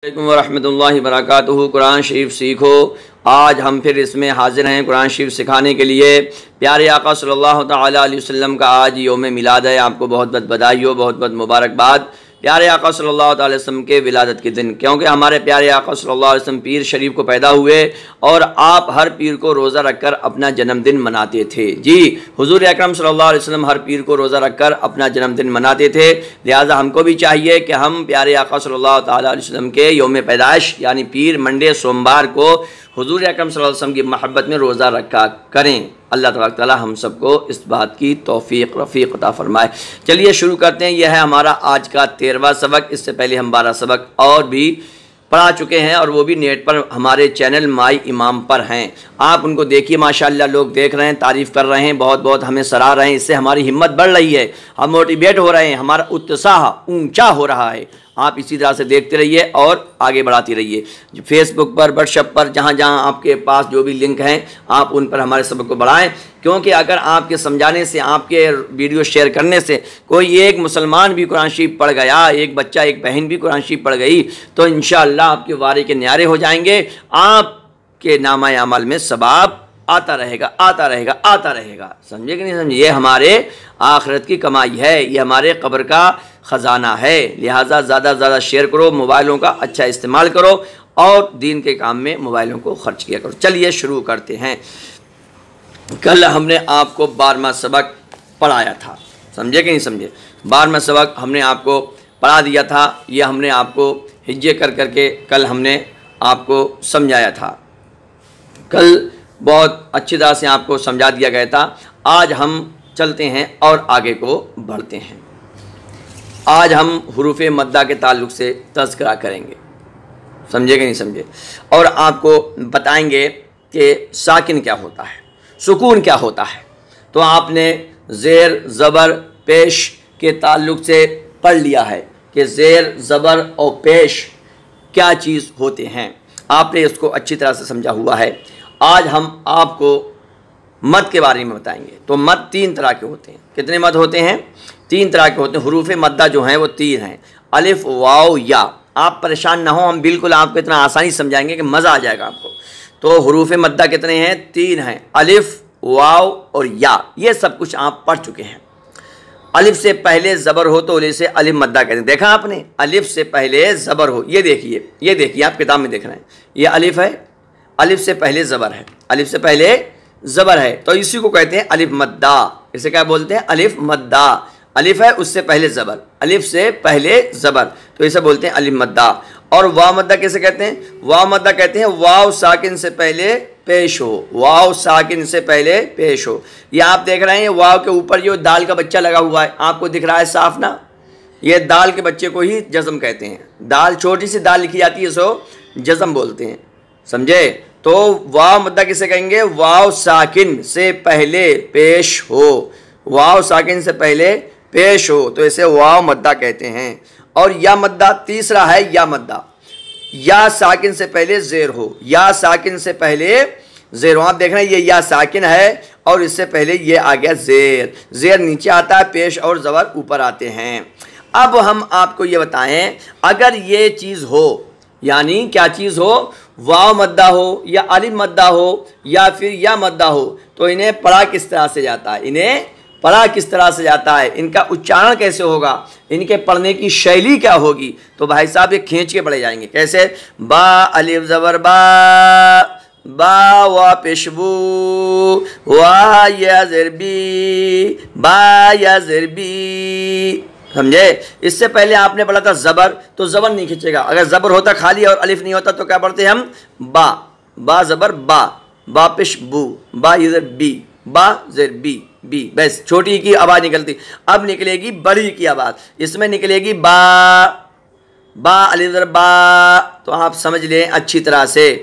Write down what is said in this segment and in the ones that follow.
वालेकुम वरहमतुल्लाहि वबरकातुहू। कुरान शरीफ सीखो। आज हम फिर इसमें हाजिर हैं कुरान शरीफ सिखाने के लिए। प्यारे आका सल्लल्लाहु तआला अलैहि वसल्लम का आज यौम मिलाद है। आपको बहुत बहुत बधाई हो, बहुत बहुत मुबारकबाद प्यारे आका सल्लल्लाहु अलैहि वसल्लम के विलादत के दिन, क्योंकि हमारे प्यारे आका सल्लल्लाहु अलैहि वसल्लम पीर शरीफ को पैदा हुए और आप हर पीर को रोज़ा रखकर अपना जन्मदिन मनाते थे। जी, हुजूर अकरम सल्लल्लाहु अलैहि वसल्लम हर पीर को रोज़ा रखकर अपना जन्मदिन मनाते थे। लिहाजा हमको भी चाहिए कि हम प्यारे आका सल्लल्लाहु अलैहि वसल्लम के यौम पैदाइश यानी पीर मंडे सोमवार को हुजूर अकरम सल्लल्लाहु अलैहि वसल्लम की महब्बत में रोज़ा रखा करें। अल्लाह तबारक तआला हम सबको इस बात की तौफीक रफ़ीक अता फरमाए। चलिए शुरू करते हैं। यह है हमारा आज का 13वां सबक। इससे पहले हम 12 सबक और भी पढ़ा चुके हैं और वो भी नेट पर हमारे चैनल माई इमाम पर हैं। आप उनको देखिए, माशाअल्लाह लोग देख रहे हैं, तारीफ़ कर रहे हैं, बहुत बहुत हमें सराह रहे हैं। इससे हमारी हिम्मत बढ़ रही है, हम मोटिवेट हो रहे हैं, हमारा उत्साह ऊंचा हो रहा है। आप इसी तरह से देखते रहिए और आगे बढ़ाती रहिए। फेसबुक पर, व्हाट्सएप पर, जहाँ जहाँ आपके पास जो भी लिंक हैं आप उन पर हमारे सबक को बढ़ाएं, क्योंकि अगर आपके समझाने से, आपके वीडियो शेयर करने से कोई एक मुसलमान भी कुरान शरीफ पढ़ गया, एक बच्चा एक बहन भी कुरान शरीफ पढ़ गई, तो इंशाअल्लाह आपके वारे के न्यारे हो जाएंगे। आपके नामा अमल में सवाब आता रहेगा, आता रहेगा, आता रहेगा। समझे कि नहीं समझे? ये हमारे आखिरत की कमाई है, ये हमारे कब्र का ख़जाना है। लिहाजा ज़्यादा से ज़्यादा शेयर करो, मोबाइलों का अच्छा इस्तेमाल करो और दीन के काम में मोबाइलों को खर्च किया करो। चलिए शुरू करते हैं। कल हमने आपको 12वां सबक पढ़ाया था, समझे कि नहीं समझे? 12वां सबक हमने आपको पढ़ा दिया था। यह हमने आपको हिज्जे कर करके कल हमने आपको समझाया था। कल बहुत अच्छी तरह से आपको समझा दिया गया था। आज हम चलते हैं और आगे को बढ़ते हैं। आज हम हुरूफ़ मद्दा के ताल्लुक़ से तज़किरा करेंगे, समझे कि नहीं समझे? और आपको बताएंगे कि साकिन क्या होता है, सुकून क्या होता है। तो आपने ज़ेर ज़बर पेश के ताल्लुक़ से पढ़ लिया है कि ज़ेर ज़बर और पेश क्या चीज़ होते हैं, आपने इसको अच्छी तरह से समझा हुआ है। आज हम आपको मद के बारे में बताएंगे। तो मद 3 तरह के होते हैं। कितने मद होते हैं? 3 तरह के होते हैं। हुरूफ़ मद्दा जो हैं वो 3 हैं, अलिफ, वाव, या। आप परेशान ना हो, हम बिल्कुल आपको इतना आसानी समझाएंगे कि मज़ा आ जाएगा आपको। तो हुरूफ़ मद्दा कितने हैं? 3 हैं, अलिफ, वाव और या। ये सब कुछ आप पढ़ चुके हैं। अलिफ से पहले ज़बर हो तो उसे अलिफ मद्दा कहते हैं। देखा आपने? अलिफ से पहले ज़बर हो, ये देखिए, ये देखिए, आप किताब में देख रहे हैं, ये अलिफ है, अलिफ से पहले ज़बर है, अलिफ से पहले ज़बर है, तो इसी को कहते हैं अलिफ मद्दा। इसे क्या बोलते हैं? अलिफ मद्दा। अलिफ है, उससे पहले ज़बर, अलिफ से पहले ज़बर, तो इसे बोलते हैं अलिफ मद्दा। और वाव मद्दा कैसे कहते हैं? वाव मद्दा कहते हैं वाव साकिन से पहले पेश हो, वाव साकिन से पहले पेश हो। ये आप देख रहे हैं, वाव के ऊपर जो दाल का बच्चा लगा हुआ है, आपको दिख रहा है साफ ना? ये दाल के बच्चे को ही जज़म कहते हैं। दाल, छोटी सी दाल लिखी जाती है, सो जज़म बोलते हैं, समझे? तो वाव मद्दा किसे कहेंगे? वाव साकिन से पहले पेश हो, वाव साकिन से पहले पेश हो, तो इसे वाव मद्दा कहते हैं। और या मद्दा तीसरा है, या मद्दा, या साकिन से पहले ज़ेर हो, या साकिन से पहले ज़ेर हो। आप देख रहे हैं, ये या साकिन है और इससे पहले ये आ गया ज़ेर, ज़ेर नीचे आता है, पेश और ज़बर ऊपर आते हैं। अब हम आपको ये बताएं, अगर ये चीज़ हो, यानी क्या चीज़ हो, वाव मद्दा हो या अलिफ मद्दा हो या फिर या मद्दा हो, तो इन्हें पढ़ा किस तरह से जाता है? इन्हें पढ़ा किस तरह से जाता है? इनका उच्चारण कैसे होगा? इनके पढ़ने की शैली क्या होगी? तो भाई साहब ये खींच के पढ़े जाएंगे। कैसे? बा अलिफ ज़बर बा, बा वा पेशबू, वा या ज़रबी, बा या ज़रबी, समझे? इससे पहले आपने पढ़ा था ज़बर, तो ज़बर नहीं खींचेगा। अगर ज़बर होता खाली और अलिफ नहीं होता तो क्या पढ़ते हम? बा, बा ज़बर बा, बा पेश बू, बा इधर बी, बा ज़र बी, बी, बस छोटी की आवाज़ निकलती। अब निकलेगी बड़ी की आवाज़, इसमें निकलेगी बा, बा अलिफ ज़र बा। तो आप समझ लें अच्छी तरह से।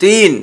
3.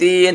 3،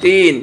3